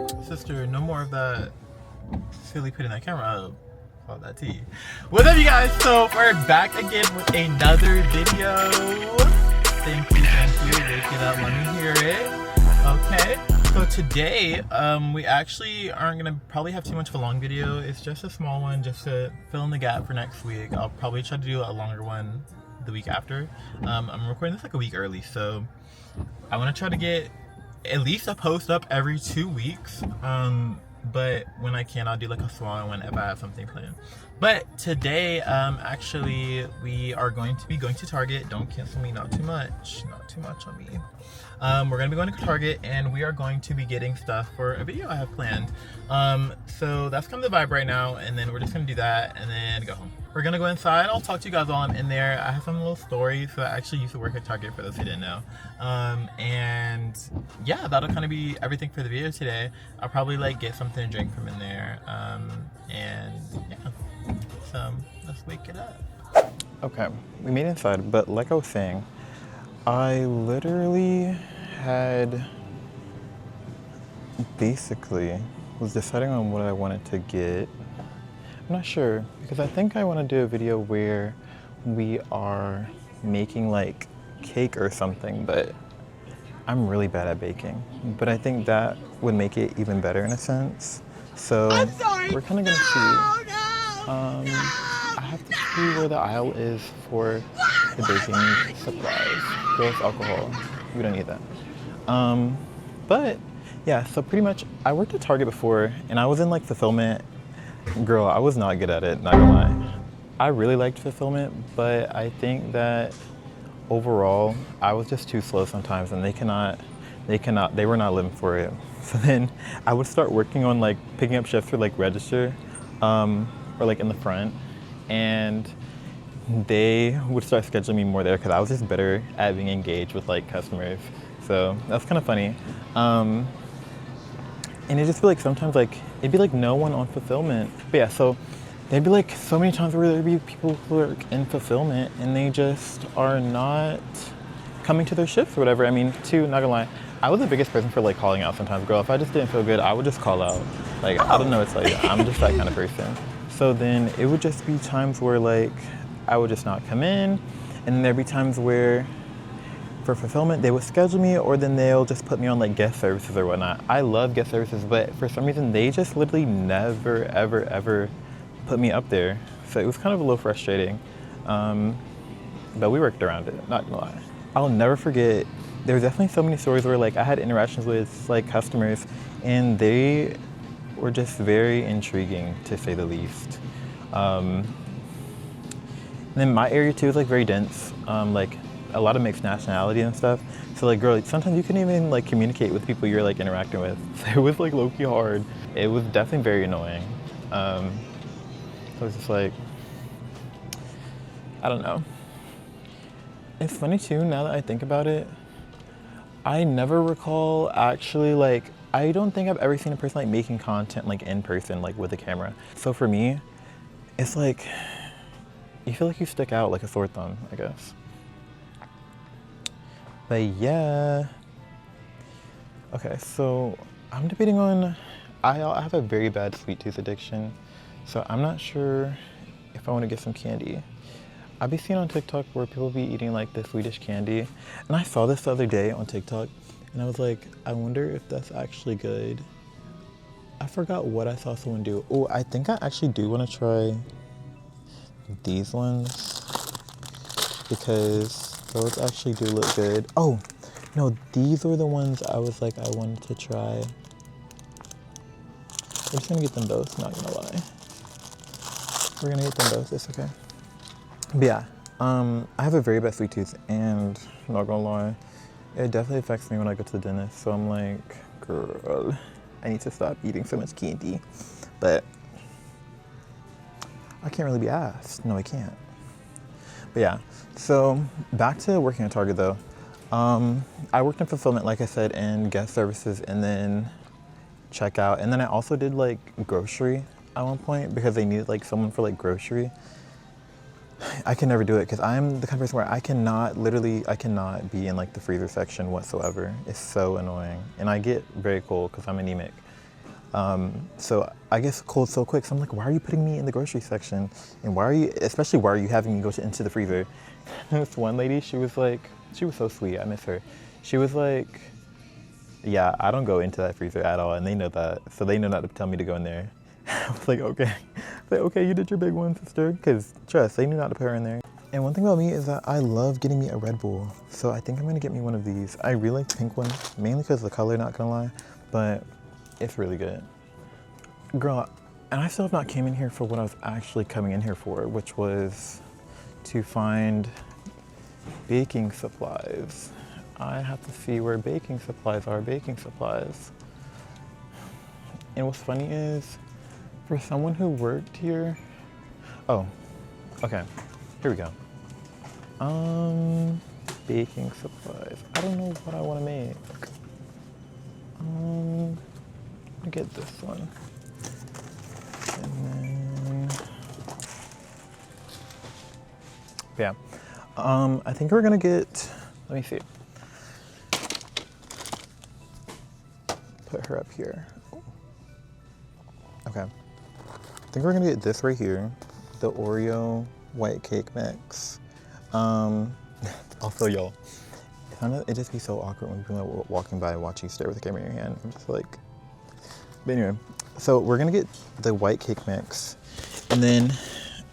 Sister, no more of that silly putting that camera up. All that tea. What's up, you guys? So we're back again with another video. Thank you, wake it up, let me hear it. Okay, so today we actually aren't gonna probably have too much of a long video. It's just a small one just to fill in the gap for next week. I'll probably try to do a longer one the week after. I'm recording this like a week early, so I want to try to get at least a post up every 2 weeks. But when I can, I'll do like a smaller one if I have something planned. But today, actually, we are going to be going to Target. Don't cancel me, not too much on me. We're gonna be going to Target and we are going to be getting stuff for a video I have planned. So that's kind of the vibe right now, and then we're just gonna do that and then go home. We're gonna go inside. I'll talk to you guys while I'm in there. I have some little stories. So I actually used to work at Target, for those who didn't know. And yeah, that'll kind of be everything for the video today. I'll probably like get something to drink from in there. And yeah, so let's wake it up. Okay, we made it inside, but like I was saying, I literally was deciding on what I wanted to get. I'm not sure, because I think I want to do a video where we are making like cake or something, but I'm really bad at baking. But I think that would make it even better in a sense. So we're kind of gonna see. I have to see where the aisle is for the baking supplies. Gross alcohol, we don't need that. But yeah, so pretty much I worked at Target before and I was in like fulfillment. Girl, I was not good at it, not gonna lie. I really liked fulfillment, but I think that overall I was just too slow sometimes, and they were not living for it. So then I would start working on like picking up shifts for like register, or like in the front, and they would start scheduling me more there because I was just better at being engaged with like customers. So that's kind of funny. And it just feel like sometimes like it'd be like no one on fulfillment. But yeah, so there'd be like so many times where there'd be people who work in fulfillment and they just are not coming to their shifts or whatever. I mean, not gonna lie, I was the biggest person for like calling out sometimes. Girl, if I just didn't feel good, I would just call out. Like, I don't know, it's like, I'm just that kind of person. So then it would just be times where like I would just not come in, and then there'd be times where for fulfillment, they would schedule me, or then they'll just put me on like guest services or whatnot. I love guest services, but for some reason, they just literally never, ever, ever put me up there. So it was kind of a little frustrating, but we worked around it, not gonna lie. I'll never forget, there were definitely so many stories where like I had interactions with like customers, and they were just very intriguing, to say the least. And then my area too is like very dense, like a lot of mixed nationality and stuff. So like, girl, sometimes you couldn't even like communicate with people you're like interacting with. So it was like low-key hard. It was definitely very annoying. So it was just like, I don't know. It's funny too, now that I think about it, I never recall actually like, I don't think I've ever seen a person like making content like in person, like with a camera. So for me, it's like, you feel like you stick out like a sore thumb, I guess. But yeah. Okay, so I'm debating on, I have a very bad sweet tooth addiction. So I'm not sure if I want to get some candy. I've been seeing on TikTok where people be eating like the Swedish candy. And I saw this the other day on TikTok and I was like, I wonder if that's actually good. I forgot what I saw someone do. Oh, I think I actually do want to try these ones because those actually do look good. Oh, no, these were the ones I was like, I wanted to try. We're just gonna get them both, not gonna lie. We're gonna get them both, it's okay. But yeah, I have a very bad sweet tooth, and I'm not gonna lie, it definitely affects me when I go to the dentist. So I'm like, girl, I need to stop eating so much candy. But I can't really be asked. No, I can't. But yeah, so back to working at Target though. I worked in fulfillment, like I said, and guest services, and then checkout. And then I also did like grocery at one point because they needed like someone for like grocery. I can never do it because I'm the kind of person where I cannot be in like the freezer section whatsoever. It's so annoying. And I get very cold because I'm anemic. So I guess cold so quick. So I'm like, why are you putting me in the grocery section? And why are you having me go into the freezer? This one lady, she was so sweet. I miss her. She was like, yeah, I don't go into that freezer at all. And they know that. So they know not to tell me to go in there. I was like, okay. Like, okay, you did your big one, sister. Because trust, they knew not to put her in there. And one thing about me is that I love getting me a Red Bull. So I think I'm gonna get me one of these. I really like the pink one, mainly because of the color, not gonna lie. But it's really good. Girl, and I still have not came in here for what I was actually coming in here for, which was to find baking supplies. I have to see where baking supplies are. Baking supplies. And what's funny is, for someone who worked here, oh, okay, here we go. Baking supplies. I don't know what I want to make. I'll get this one. And then, yeah. I think we're gonna get, let me see. Put her up here. Okay. I think we're gonna get this right here. The Oreo white cake mix. I'll feel y'all. It just be so awkward when people are walking by and watch you stare with the camera in your hand. I'm just like, but anyway. So we're gonna get the white cake mix. And then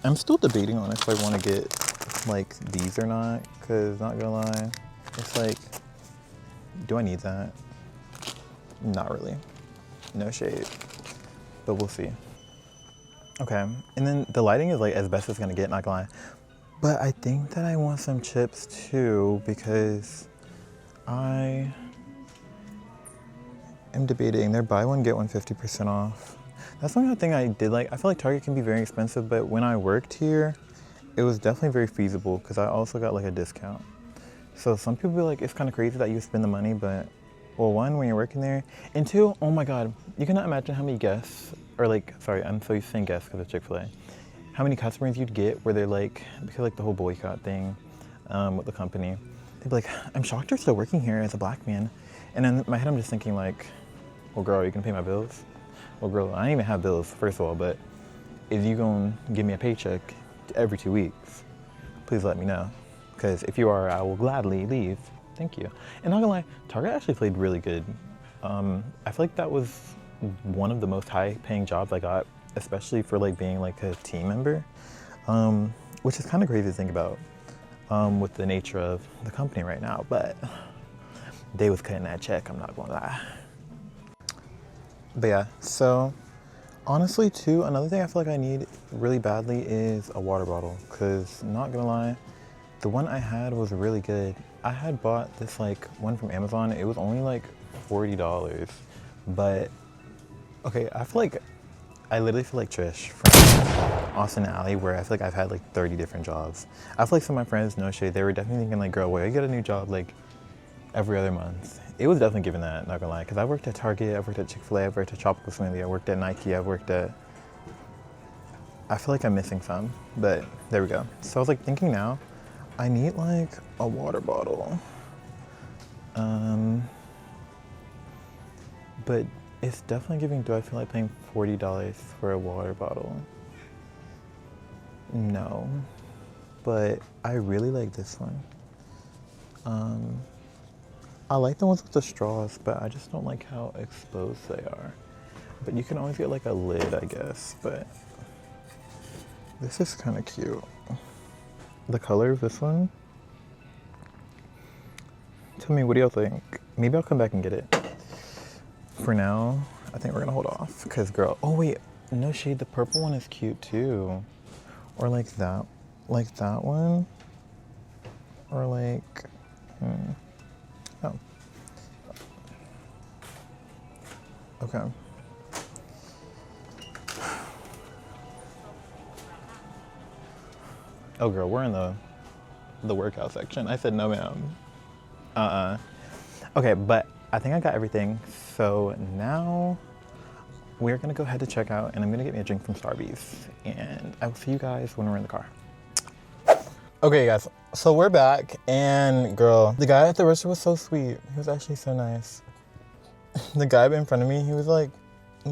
I'm still debating on if I wanna get like these or not, cause not gonna lie, it's like, do I need that? Not really, no shade, but we'll see. Okay, and then the lighting is like as best it's gonna get, not gonna lie. But I think that I want some chips too, because I am debating. They're buy one, get one 50% off. That's one thing I did like. I feel like Target can be very expensive, but when I worked here, it was definitely very feasible because I also got like a discount. So some people be like, it's kind of crazy that you spend the money, but well, one, when you're working there, and two, oh my God, you cannot imagine how many guests, or like, sorry, I'm so used to saying guests because of Chick-Fil-A, how many customers you'd get where they're like, because like the whole boycott thing with the company, they'd be like, I'm shocked you're still working here as a black man. And in my head, I'm just thinking like, well, girl, are you gonna pay my bills? Well, girl, I don't even have bills, first of all, but if you gonna give me a paycheck every 2 weeks, please let me know. Because if you are, I will gladly leave. Thank you. And not gonna lie, Target actually played really good. I feel like that was one of the most high paying jobs I got, especially for like being like a team member, which is kind of crazy to think about with the nature of the company right now, but they was cutting that check, I'm not gonna lie. But yeah, so honestly too, another thing I feel like I need really badly is a water bottle, because not gonna lie, the one I had was really good. I had bought this like one from Amazon. It was only like $40, but okay, I literally feel like Trish from Austin Alley, where I feel like I've had like 30 different jobs. I feel like some of my friends, no shade, they were definitely thinking like, girl, wait, you get a new job like every other month. It was definitely given that, not gonna lie, because I worked at Target, I've worked at Chick-Fil-A, I've worked at Tropical Smoothie, I worked at Nike, I've worked at, I feel like I'm missing some, but there we go. So I was like thinking now, I need like a water bottle. But it's definitely giving, do I feel like paying $40 for a water bottle? No, but I really like this one. I like the ones with the straws, but I just don't like how exposed they are. But you can always get like a lid, I guess, but this is kind of cute. The color of this one, tell me, what do y'all think? Maybe I'll come back and get it. For now, I think we're gonna hold off, because girl, oh wait, no shade, the purple one is cute too. Or like that one. Or like, oh. Okay. Oh girl, we're in the workout section. I said no ma'am. Okay, but I think I got everything. So now we're gonna go ahead to check out, and I'm gonna get me a drink from Starbucks, and I will see you guys when we're in the car. Okay guys, so we're back, and girl, the guy at the register was so sweet. He was actually so nice. The guy in front of me, he was like,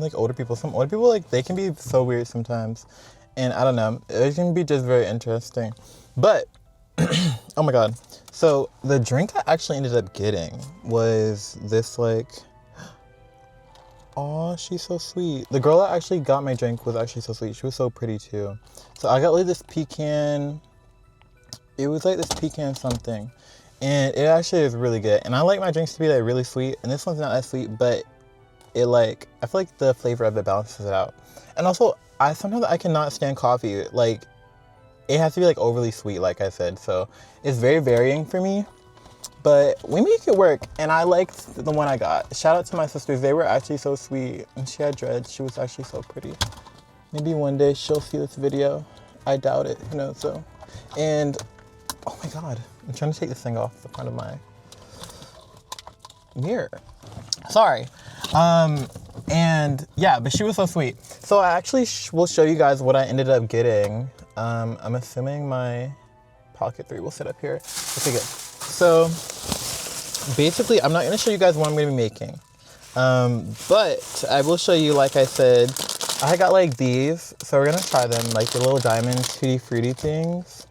like older people. Some older people, like, they can be so weird sometimes. And I don't know, it can be just very interesting. But, oh my God. So the drink I actually ended up getting was this, like, oh, she's so sweet. The girl that actually got my drink was actually so sweet. She was so pretty too. So I got like this pecan, it was like this pecan something. And it actually is really good. And I like my drinks to be like really sweet. And this one's not that sweet, but it like, I feel like the flavor of it balances it out. And also, sometimes I cannot stand coffee. Like, it has to be like overly sweet, like I said. So it's very varying for me. But we make it work, and I liked the one I got. Shout out to my sisters. They were actually so sweet, and she had dreads. She was actually so pretty. Maybe one day she'll see this video. I doubt it, who knows though. And, oh my God, I'm trying to take this thing off the front of my mirror. Sorry. And yeah, but she was so sweet. So I actually will show you guys what I ended up getting. I'm assuming my pocket 3 will sit up here. Okay, good. So basically, I'm not going to show you guys what I'm going to be making. But I will show you, like I said, I got like these. So we're going to try them, like the little diamond tutti frutti things.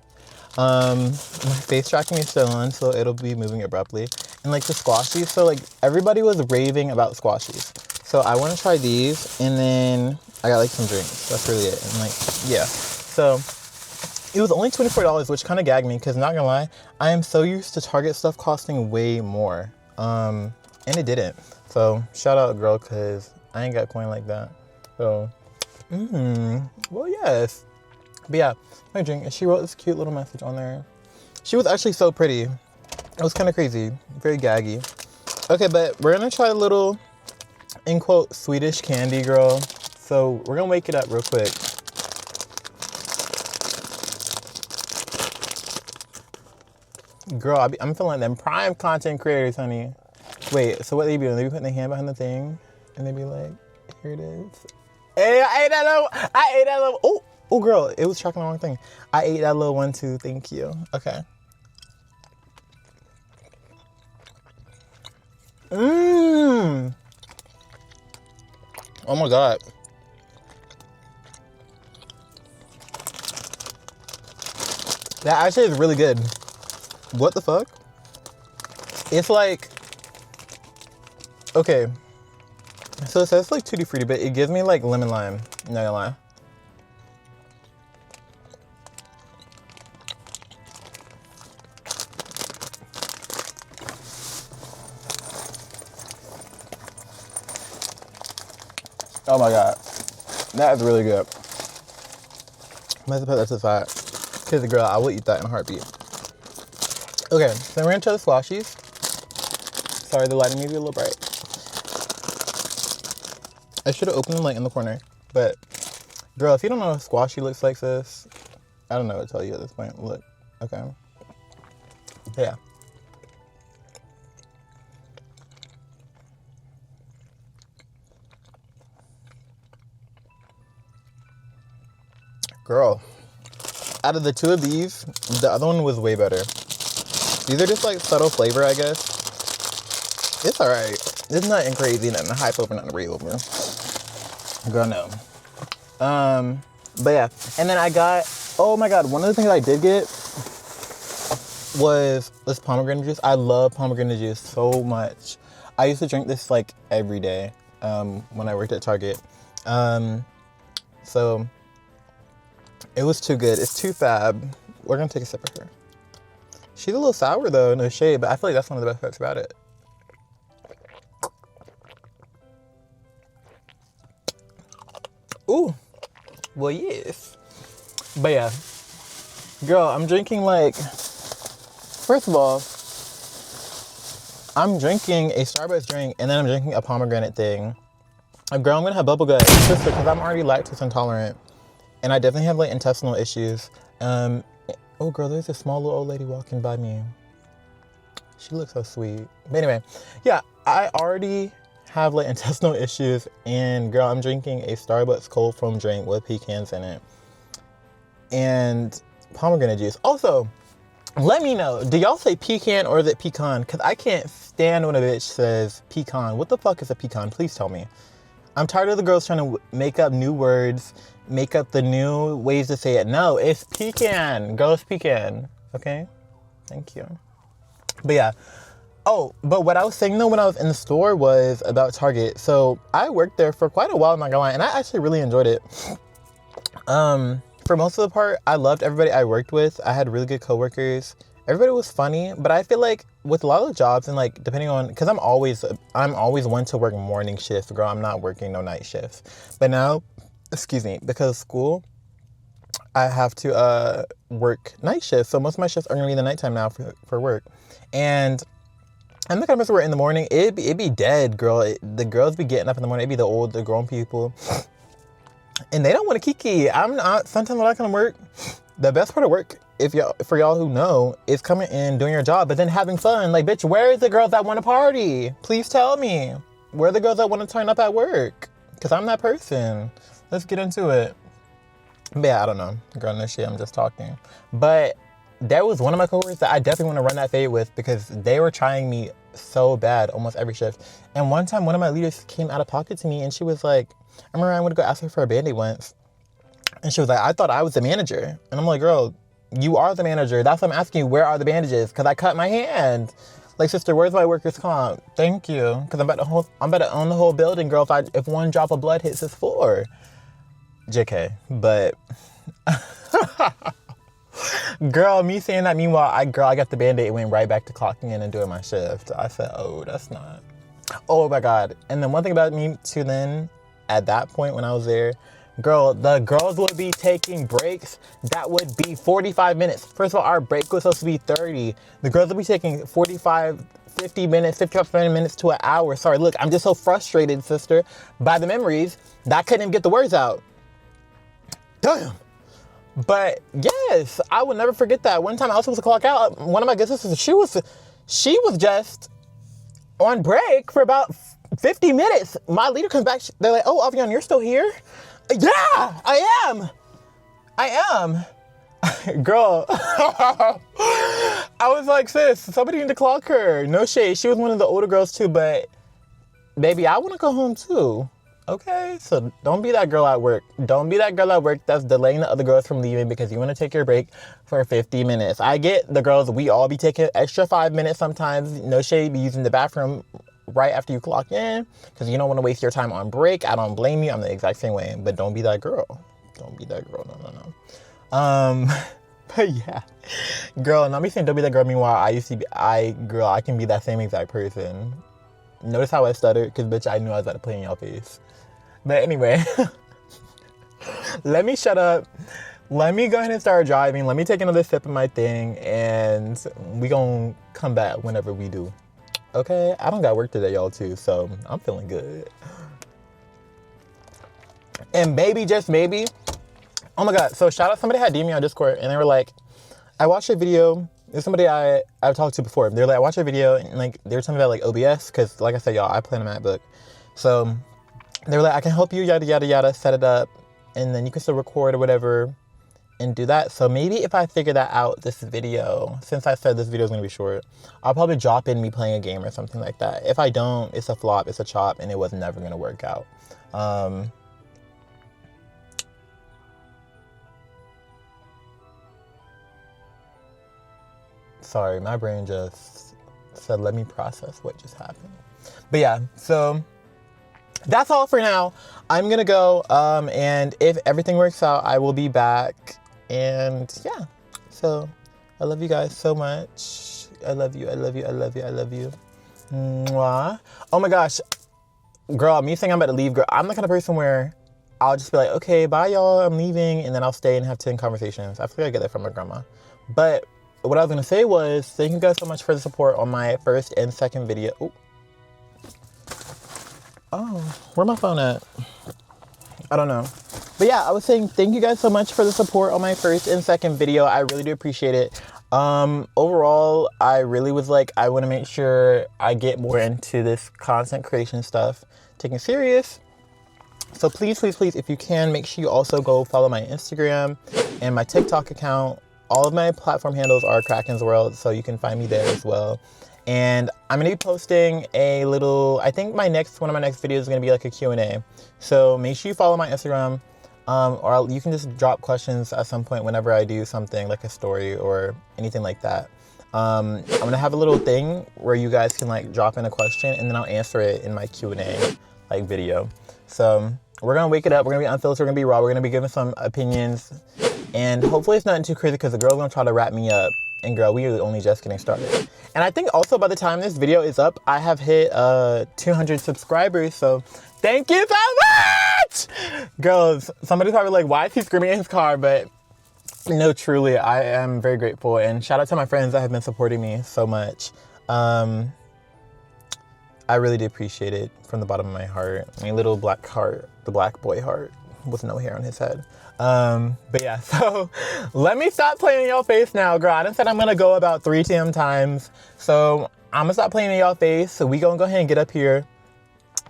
My face tracking is still on, so it'll be moving abruptly. And like the squashies. So like everybody was raving about squashies. So I want to try these, and then I got like some drinks. That's really it. And like, yeah. So it was only $24, which kind of gagged me because, not gonna lie, I am so used to Target stuff costing way more. And it didn't. So shout out, girl, because I ain't got coin like that. So, well, yes. But yeah, my drink. And she wrote this cute little message on there. She was actually so pretty. It was kind of crazy. Very gaggy. Okay, but we're gonna try a little, in quote, Swedish candy, girl. So we're gonna wake it up real quick. Girl, I'm feeling like them prime content creators, honey. Wait, so what they be doing? They be putting their hand behind the thing, and they be like, here it is. Hey, I ate that little, oh, girl, it was tracking the wrong thing. I ate that little one too, thank you. Okay. Oh my God. That actually is really good. What the fuck? It's like, okay. So it says like tutti frutti, but it gives me like lemon lime. Not gonna lie. Oh my God. That is really good. I'm gonna put that to the side. Because, girl, I will eat that in a heartbeat. Okay, so we're gonna try the squashies. Sorry, the lighting may be a little bright. I should have opened them like in the corner. But, girl, if you don't know what a squashy looks like this, I don't know what to tell you at this point. Look, okay. Yeah. Girl, out of the two of these, the other one was way better. These are just like subtle flavor, I guess. It's alright. It's nothing crazy, nothing hype over, nothing way over. Girl, no. But yeah. And then I got, oh my God, one of the things I did get was this pomegranate juice. I love pomegranate juice so much. I used to drink this like every day when I worked at Target. So it was too good. It's too fab. We're gonna take a sip of her. She's a little sour though, no shade, but I feel like that's one of the best parts about it. Ooh, well, yes. But yeah, girl, I'm drinking like, first of all, I'm drinking a Starbucks drink and then I'm drinking a pomegranate thing. Girl, I'm gonna have bubble gut, sister, because I'm already lactose intolerant. And I definitely have like intestinal issues. Oh girl, there's a small little old lady walking by me. She looks so sweet. But anyway, yeah, I already have like intestinal issues, and girl, I'm drinking a Starbucks cold foam drink with pecans in it. And pomegranate juice. Also, let me know, do y'all say pecan or is it pecan? Because I can't stand when a bitch says pecan. What the fuck is a pecan? Please tell me. I'm tired of the girls trying to make up new words, make up the new ways to say it. No, it's pecan. Girls pecan. Okay? Thank you. But yeah. Oh, but what I was saying though when I was in the store was about Target. So I worked there for quite a while, I'm not gonna lie, and I actually really enjoyed it. For most of the part, I loved everybody I worked with. I had really good coworkers. Everybody was funny, but I feel like with a lot of the jobs and like depending on, because I'm always one to work morning shifts, girl. I'm not working no night shifts. But now, excuse me, because of school, I have to work night shifts. So most of my shifts are gonna be in the nighttime now for work. And I'm the kind of person where in the morning, it'd be dead, girl. The girls be getting up in the morning. It'd be the grown people. And they don't want to kiki. I'm not, sometimes when I come to work, the best part of work, for y'all who know, is coming in, doing your job, but then having fun. Like, bitch, where is the girls that want to party? Please tell me. Where are the girls that want to turn up at work? Because I'm that person. Let's get into it. But yeah, I don't know. Girl, no shit, I'm just talking. But there was one of my coworkers that I definitely want to run that fade with because they were trying me so bad almost every shift. And one time, one of my leaders came out of pocket to me and she was like, I remember I went to go ask her for a Band-Aid once. And she was like, I thought I was the manager. And I'm like, girl, you are the manager. That's why I'm asking you, where are the bandages? Because I cut my hand. Like, sister, where's my workers' comp? Thank you. Because I'm about to own the whole building, girl. If one drop of blood hits this floor. JK. But girl, me saying that, meanwhile, I got the Band-Aid and went right back to clocking in and doing my shift. I said, oh, that's not. Oh my God. And then one thing about me too then, at that point when I was there, girl, the girls would be taking breaks that would be 45 minutes. First of all, our break was supposed to be 30. The girls would be taking 45 minutes to an hour. Sorry, look, I'm just so frustrated, sister, by the memories that I couldn't even get the words out. Damn. But yes, I will never forget that. One time I was supposed to clock out. One of my good sisters, she was just on break for about 50 minutes. My leader comes back. They're like, oh, Avion, you're still here? Yeah, I am. Girl. I was like, sis, somebody need to clock her. No shade. She was one of the older girls too, but baby, I want to go home too. Okay, so don't be that girl at work. Don't be that girl at work that's delaying the other girls from leaving because you want to take your break for 50 minutes. I get the girls, we all be taking extra 5 minutes sometimes. No shade, be using the bathroom right after you clock in because you don't want to waste your time on break. I don't blame you. I'm the exact same way. But don't be that girl. Don't be that girl. No. But yeah. Girl, not me saying don't be that girl. Meanwhile, I can be that same exact person. Notice how I stuttered? Because, bitch, I knew I was about to play in y'all face. But anyway, let me shut up. Let me go ahead and start driving. Let me take another sip of my thing. And we gonna come back whenever we do. Okay? I don't got work today, y'all, too. So I'm feeling good. And maybe, just maybe. Oh, my God. So shout out. Somebody had DM me on Discord. And they were like, I watched a video. There's somebody I've talked to before. They're like, I watched a video. And like, they were telling me about like OBS. Because like I said, y'all, I play on a MacBook. So they were like, I can help you, yada, yada, yada, set it up. And then you can still record or whatever and do that. So maybe if I figure that out this video, since I said this video is going to be short, I'll probably drop in me playing a game or something like that. If I don't, it's a flop, it's a chop, and it was never going to work out. Sorry, my brain just said, let me process what just happened. But yeah, so that's all for now. I'm gonna go, and if everything works out, I will be back. And yeah, so I love you guys so much. I love you, I love you, I love you, I love you. Mwah. Oh my gosh, girl, me saying I'm about to leave, girl, I'm the kind of person where I'll just be like, okay, bye y'all, I'm leaving, and then I'll stay and have 10 conversations. I feel like I get that from my grandma. But what I was gonna say was, thank you guys so much for the support on my first and second video. Ooh. Oh, where my phone at? I don't know. But yeah, I was saying thank you guys so much for the support on my first and second video. I really do appreciate it. Overall, I really was like, I want to make sure I get more into this content creation stuff, taking it serious. So please, please, please, if you can, make sure you also go follow my Instagram and my TikTok account. All of my platform handles are krakenswrld, so you can find me there as well. And I'm gonna be posting a little, I think one of my next videos is gonna be like a Q&A. So make sure you follow my Instagram, or you can just drop questions at some point whenever I do something like a story or anything like that. I'm gonna have a little thing where you guys can like drop in a question and then I'll answer it in my Q&A like video. So we're gonna wake it up, we're gonna be unfiltered, we're gonna be raw, we're gonna be giving some opinions, and hopefully it's nothing too crazy because the girl's gonna try to wrap me up. And girl, we are only just getting started. And I think also by the time this video is up, I have hit 200 subscribers, so thank you so much! Girls, somebody's probably like, why is he screaming in his car? But no, truly, I am very grateful. And shout out to my friends that have been supporting me so much. I really do appreciate it from the bottom of my heart. My little black heart, the black boy heart with no hair on his head. But yeah, so let me stop playing in y'all face now, girl. I done said I'm gonna go about 3 damn times. So I'm gonna stop playing in y'all face. So we gonna go ahead and get up here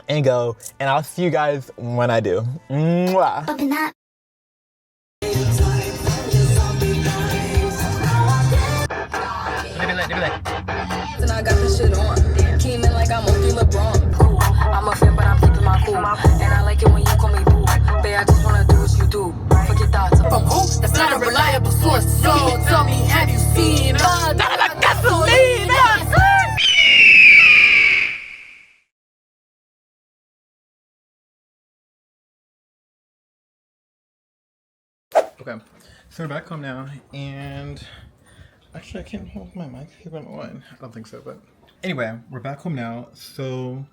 and go. And I'll see you guys when I do. Mwah. Open up. And I got this shit on. Came in like I'm on LeBron. Cool. I'm a fan, but I'm keeping my cool. And I like it when you call me boo. Babe, I just wanna do what you do. Fuck your thoughts. From who? That's not a reliable source. So tell me, have you seen gasoline? Okay, so we're back home now, and actually I can't hold my mic even on. I don't think so, but anyway, we're back home now. So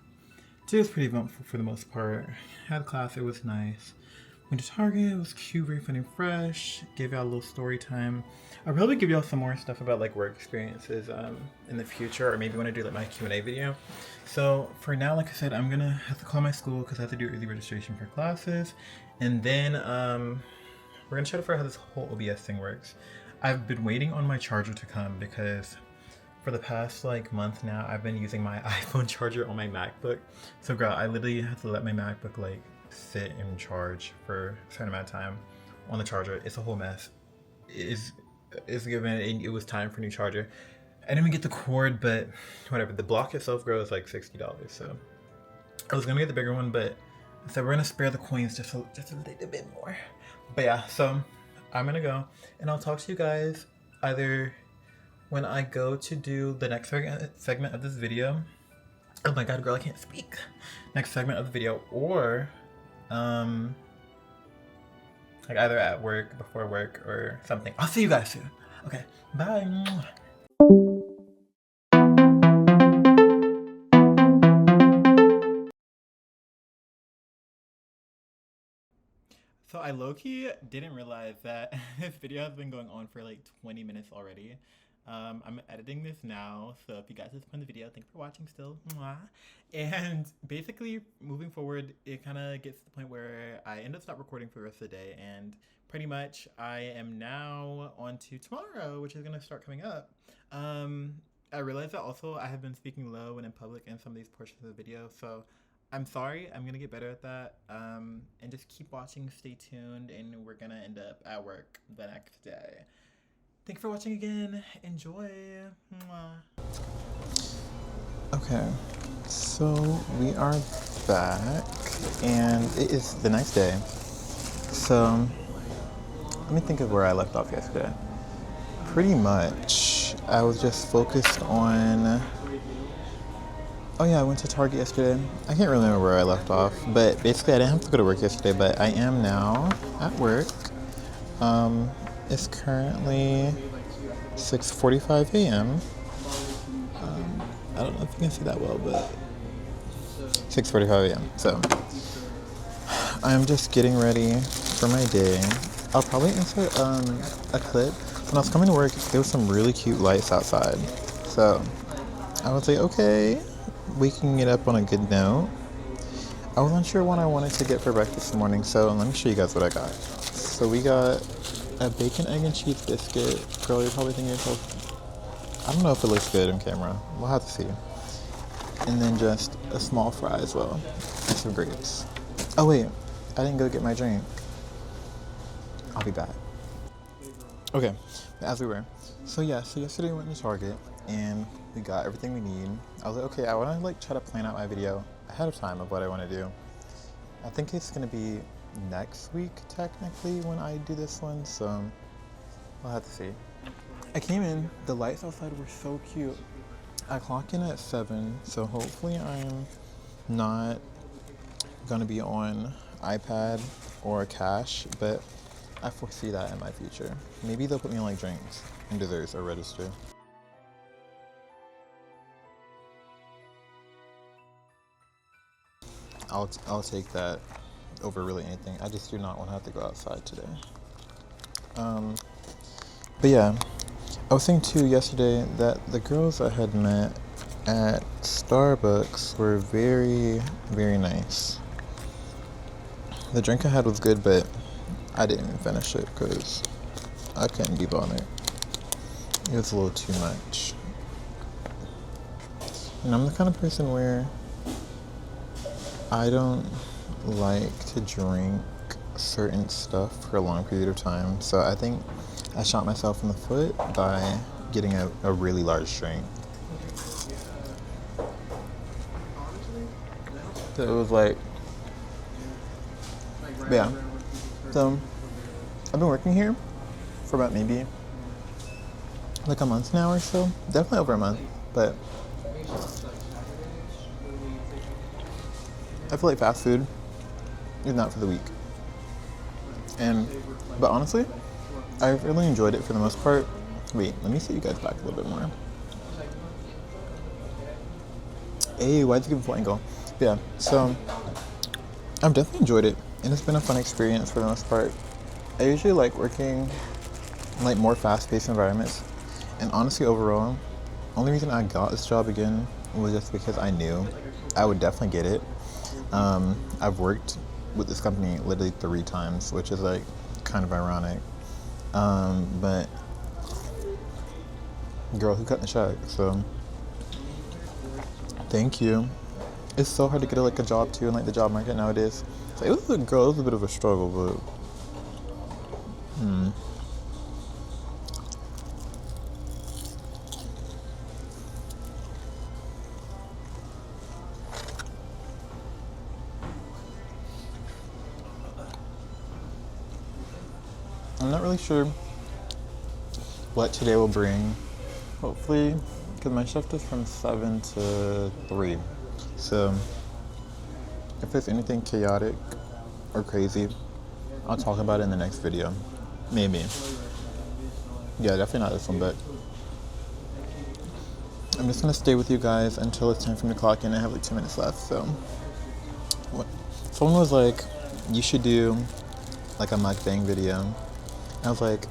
today was pretty eventful for the most part. Had class, it was nice. Went to Target, it was cute, very funny, fresh. Gave y'all a little story time. I'll probably give y'all some more stuff about like work experiences in the future, or maybe when I do like my Q&A video. So for now, like I said, I'm gonna have to call my school because I have to do early registration for classes, and then we're gonna try to figure out how this whole OBS thing works. I've been waiting on my charger to come because for the past like month now, I've been using my iPhone charger on my MacBook. So girl, I literally have to let my MacBook like sit and charge for a certain amount of time on the charger. It's a whole mess. It's given, it was time for a new charger. I didn't even get the cord, but whatever. The block itself, girl, is like $60. So I was gonna get the bigger one, but I said we're gonna spare the coins just a little bit more. But yeah, so I'm gonna go and I'll talk to you guys either when I go to do the next segment of this video. Oh my god, girl, I can't speak. Next segment of the video, or like either at work, before work, or something. I'll see you guys soon. Okay, bye. So I low-key didn't realize that this video has been going on for like 20 minutes already. I'm editing this now, so if you guys just find the video, thanks for watching still. Mwah. And basically, moving forward, it kind of gets to the point where I end up stop recording for the rest of the day, and pretty much I am now on to tomorrow, which is going to start coming up. I realized that also I have been speaking low and in public in some of these portions of the video, so I'm sorry, I'm gonna get better at that, and just keep watching, stay tuned, and we're gonna end up at work the next day. Thanks for watching again, enjoy. Mwah. Okay, so we are back, and it is the next day. So, let me think of where I left off yesterday. Pretty much, I was just focused on, oh yeah, I went to Target yesterday. I can't really remember where I left off, but basically I didn't have to go to work yesterday, but I am now at work. It's currently 6:45 a.m. I don't know if you can see that well, but 6:45 a.m. So I'm just getting ready for my day. I'll probably insert a clip. When I was coming to work, there was some really cute lights outside. So I was like, okay, waking it up on a good note. I wasn't sure what I wanted to get for breakfast this morning, so let me show you guys what I got. So we got a bacon, egg, and cheese biscuit. Girl, you're probably thinking to yourself, I don't know if it looks good on camera. We'll have to see. And then just a small fry as well, and some grapes. Oh wait, I didn't go get my drink. I'll be back. Okay, as we were. So yeah, so yesterday we went to Target. and we got everything we need. I was like, okay, I want to like try to plan out my video ahead of time of what I want to do. I think it's gonna be next week technically when I do this one, so we'll have to see. I came in, the lights outside were so cute. I clocked in at 7, so hopefully I'm not gonna be on iPad or cash, but I foresee that in my future. Maybe they'll put me on like drinks and desserts or register. I'll take that over really anything. I just do not want to have to go outside today. But yeah, I was saying too yesterday that the girls I had met at Starbucks were very, very nice. The drink I had was good, but I didn't even finish it because I couldn't be bothered. It was a little too much. And I'm the kind of person where I don't like to drink certain stuff for a long period of time. So I think I shot myself in the foot by getting a really large drink. So it was like, yeah. So I've been working here for about maybe like a month now or so. Definitely over a month, but I feel like fast food is not for the weak. But honestly, I've really enjoyed it for the most part. Wait, let me set you guys back a little bit more. Hey, why'd you give a full angle? Yeah, so I've definitely enjoyed it, and it's been a fun experience for the most part. I usually like working in like more fast-paced environments, and honestly, overall, only reason I got this job again was just because I knew I would definitely get it. I've worked with this company literally 3 times, which is like kind of ironic. But girl, who cut the check? So thank you. It's so hard to get like a job too in like the job market nowadays. So it was a bit of a struggle, but I'm not really sure what today will bring. Hopefully, because my shift is from 7 to 3. So if there's anything chaotic or crazy, I'll talk about it in the next video. Maybe. Yeah, definitely not this one, but I'm just gonna stay with you guys until it's time for me to clock in. I have like 2 minutes left, so. Someone was like, you should do like a mukbang video. I was like,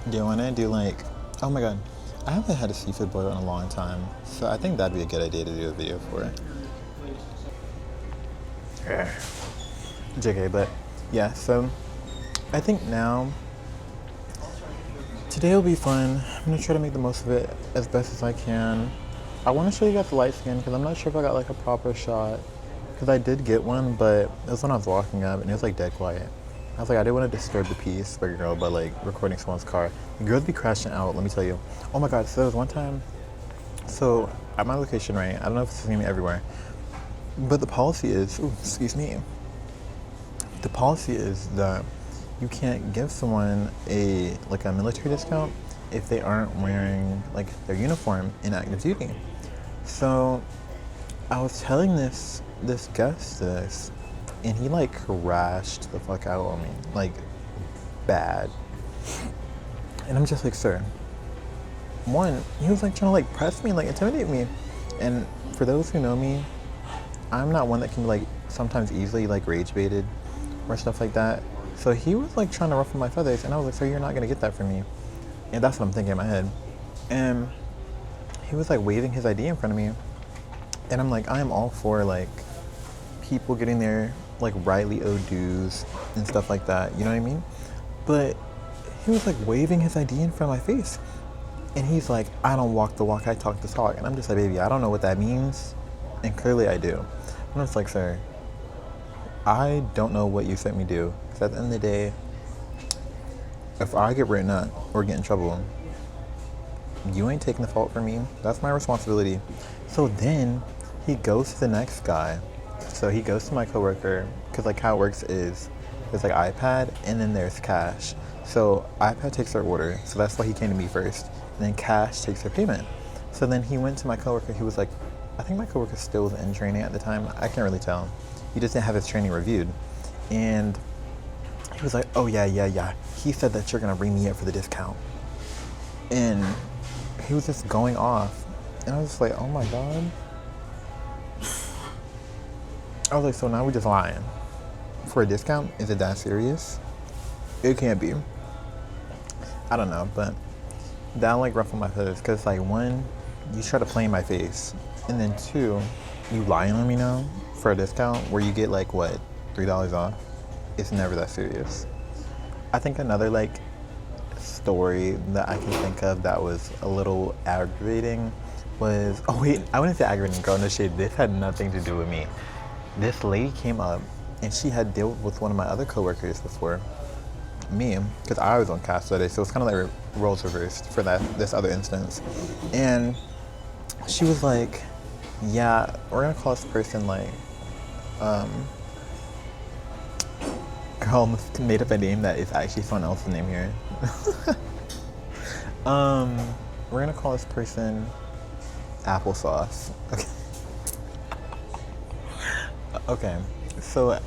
do you wanna do like, oh my god, I haven't had a seafood boil in a long time, so I think that'd be a good idea to do a video for it. JK, but yeah, so I think now today will be fun. I'm gonna try to make the most of it as best as I can. I want to show you guys the lights again because I'm not sure if I got like a proper shot, because I did get one, but it was when I was walking up and it was like dead quiet. I was like, I didn't want to disturb the peace, but girl, by like recording someone's car. The girls be crashing out, let me tell you. Oh my god, so there was one time, so at my location, right, I don't know if it's the same everywhere, but the policy is, excuse me, the policy is that you can't give someone a military discount if they aren't wearing like their uniform in active duty. So I was telling this guest this, and he like crashed the fuck out on me, like bad. And I'm just like, sir, one, he was like trying to like press me, like intimidate me. And for those who know me, I'm not one that can like sometimes easily like rage baited or stuff like that. So he was like trying to ruffle my feathers, and I was like, sir, you're not gonna get that from me. And that's what I'm thinking in my head. And he was like waving his ID in front of me, and I'm like, I am all for like people getting their like rightly owed dues and stuff like that, you know what I mean? But he was like waving his ID in front of my face, and he's like, I don't walk the walk, I talk the talk. And I'm just like, baby, I don't know what that means, and clearly I do. I'm just like, sir, I don't know what you sent me do, because at the end of the day, if I get written up or get in trouble, you ain't taking the fault for me. That's my responsibility. So then he goes to the next guy. So he goes to my coworker, because like how it works is there's like iPad and then there's Cash. So iPad takes their order, so that's why he came to me first. And then Cash takes their payment. So then he went to my coworker. He was like, I think my coworker still was in training at the time. I can't really tell. He just didn't have his training reviewed. And he was like, oh yeah. He said that you're gonna bring me up for the discount. And he was just going off. And I was just like, oh my God. I was like, so now we're just lying for a discount? Is it that serious? It can't be. I don't know, but that like ruffled my feathers, because like, one, you try to play in my face, and then two, you lying on me now for a discount where you get like what, $3 off? It's never that serious. I think another like story that I can think of that was a little aggravating was, oh wait, I wouldn't say aggravating, girl, no shade, this had nothing to do with me. This lady came up and she had dealt with one of my other coworkers before me, because I was on cast that day, so it's kind of like roles reversed for this other instance. And she was like, yeah, we're gonna call this person like, girl made up a name that is actually someone else's name here. We're gonna call this person Applesauce. Okay. Okay, so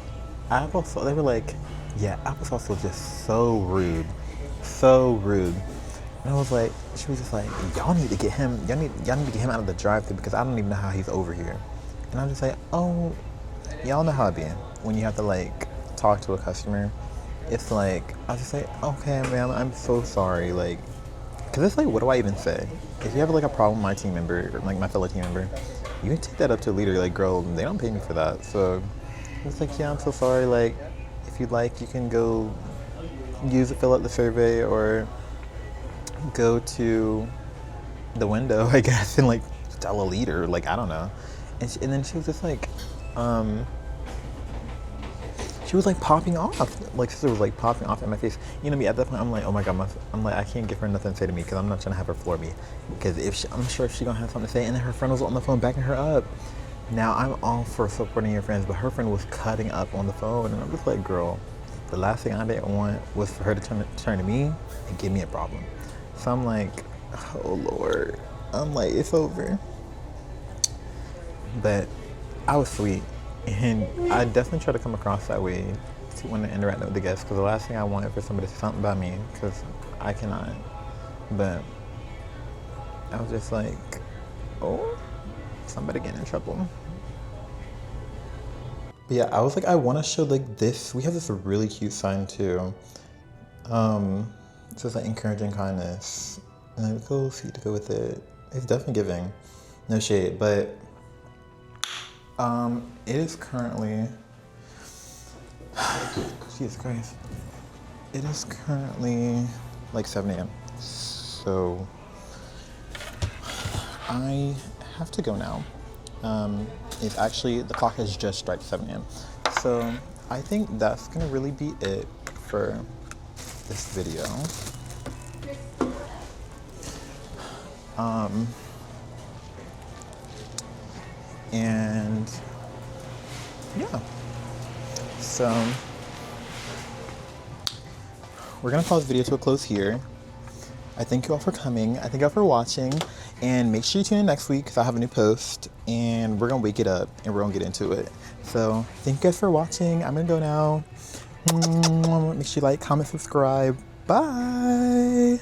Applesauce, they were like, yeah, Applesauce was just so rude. And I was like, she was just like, y'all need to get him out of the drive-thru, because I don't even know how he's over here. And I'm just like, oh, y'all know how it be when you have to like talk to a customer. It's like, I was just like, okay, ma'am, I'm so sorry, like, because it's like, what do I even say? If you have like a problem with my team member, or like my fellow team member, you can take that up to a leader. Like, girl, they don't pay me for that. So it's like, yeah, I'm so sorry. Like, if you'd like, you can go fill out the survey, or go to the window, I guess, and like tell a leader. Like, I don't know. And then she was just like, she was like popping off. Like, sister was like popping off in my face. You know me, at that point, I'm like, oh my God, I'm like, I can't give her nothing to say to me, because I'm not trying to have her floor me. Because I'm sure if she gonna have something to say, and then her friend was on the phone backing her up. Now, I'm all for supporting your friends, but her friend was cutting up on the phone, and I'm just like, girl, the last thing I didn't want was for her to turn to me and give me a problem. So I'm like, oh Lord. I'm like, it's over. But I was sweet. And I definitely try to come across that way when I interact with the guests, because the last thing I want is for somebody to say something about me, because I cannot. But I was just like, oh, somebody getting in trouble. But yeah, I was like, I want to show like this. We have this really cute sign too. It says like encouraging kindness. And then go see to go with it. It's definitely giving. No shade, but it is currently, Jesus Christ. It is currently like 7 a.m. So I have to go now. It's actually, the clock has just struck 7 a.m. So I think that's gonna really be it for this video. And yeah, so we're gonna call this video to a close here. I thank you all for coming. I thank you all for watching, and make sure you tune in next week, because I have a new post and we're gonna wake it up and we're gonna get into it. So thank you guys for watching. I'm gonna go now. Make sure you like, comment, subscribe. Bye.